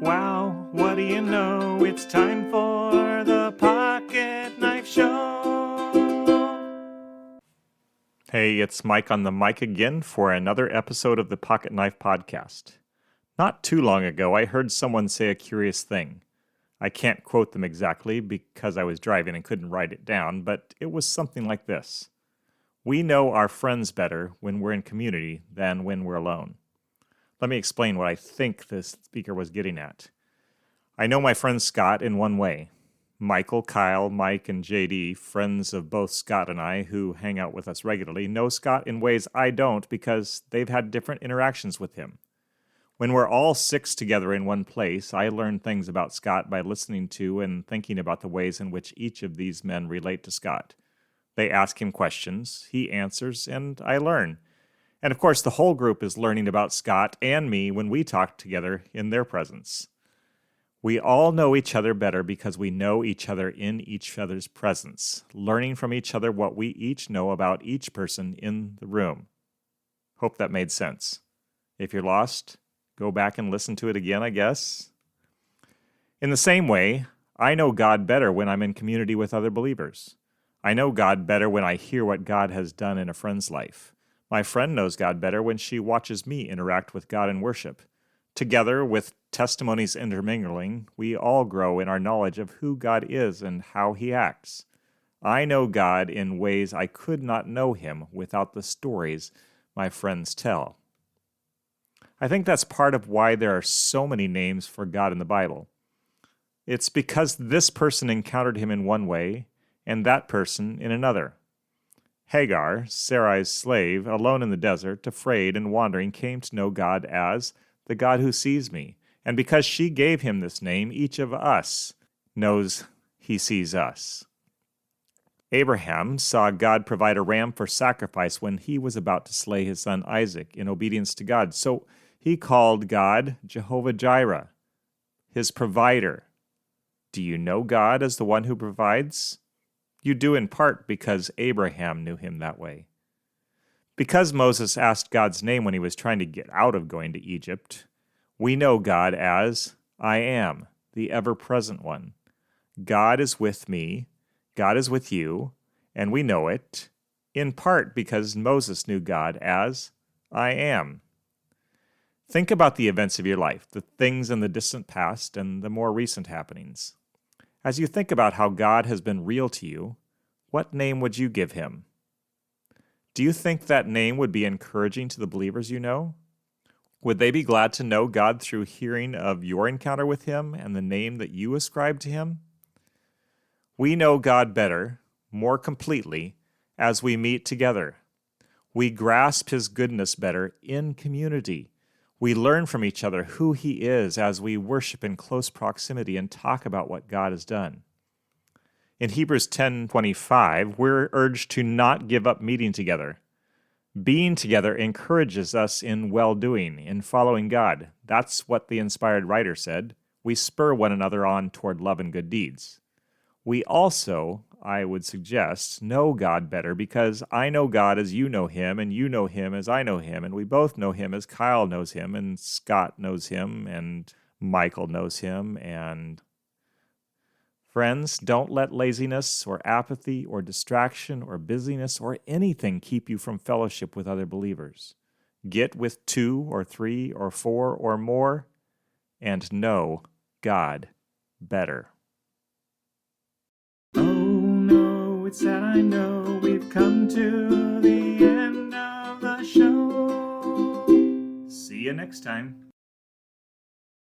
wow, what do you know? It's time for the Pocket Knife Show. Hey, it's Mike on the mic again for another episode of the Pocket Knife Podcast. Not too long ago, I heard someone say a curious thing. I can't quote them exactly because I was driving and couldn't write it down, but it was something like this. We know our friends better when we're in community than when we're alone. Let me explain what I think the speaker was getting at. I know my friend Scott in one way. Michael, Kyle, Mike, and JD, friends of both Scott and I who hang out with us regularly, know Scott in ways I don't because they've had different interactions with him. When we're all six together in one place, I learn things about Scott by listening to and thinking about the ways in which each of these men relate to Scott. They ask him questions, he answers, and I learn. And of course, the whole group is learning about Scott and me when we talk together in their presence. We all know each other better because we know each other in each other's presence, learning from each other what we each know about each person in the room. Hope that made sense. If you're lost, go back and listen to it again, I guess. In the same way, I know God better when I'm in community with other believers. I know God better when I hear what God has done in a friend's life. My friend knows God better when she watches me interact with God in worship. Together, with testimonies intermingling, we all grow in our knowledge of who God is and how He acts. I know God in ways I could not know Him without the stories my friends tell. I think that's part of why there are so many names for God in the Bible. It's because this person encountered Him in one way, and that person in another. Hagar, Sarai's slave, alone in the desert, afraid and wandering, came to know God as the God who sees me. And because she gave him this name, each of us knows he sees us. Abraham saw God provide a ram for sacrifice when he was about to slay his son Isaac in obedience to God. So he called God Jehovah Jireh, his provider. Do you know God as the one who provides? You do in part because Abraham knew him that way. Because Moses asked God's name when he was trying to get out of going to Egypt, we know God as I am, the ever-present one. God is with me, God is with you, and we know it, in part because Moses knew God as I am. Think about the events of your life, the things in the distant past and the more recent happenings. As you think about how God has been real to you, what name would you give him? Do you think that name would be encouraging to the believers you know? Would they be glad to know God through hearing of your encounter with him and the name that you ascribe to him? We know God better, more completely, as we meet together. We grasp his goodness better in community. We learn from each other who he is as we worship in close proximity and talk about what God has done. In Hebrews 10:25, we're urged to not give up meeting together. Being together encourages us in well-doing, in following God. That's what the inspired writer said. We spur one another on toward love and good deeds. We also, I would suggest, know God better because I know God as you know him, and you know him as I know him, and we both know him as Kyle knows him, and Scott knows him, and Michael knows him, and friends, don't let laziness or apathy or distraction or busyness or anything keep you from fellowship with other believers. Get with 2 or 3 or 4 or more and know God better. Oh no, it's sad I know we've come to the end of the show. See you next time.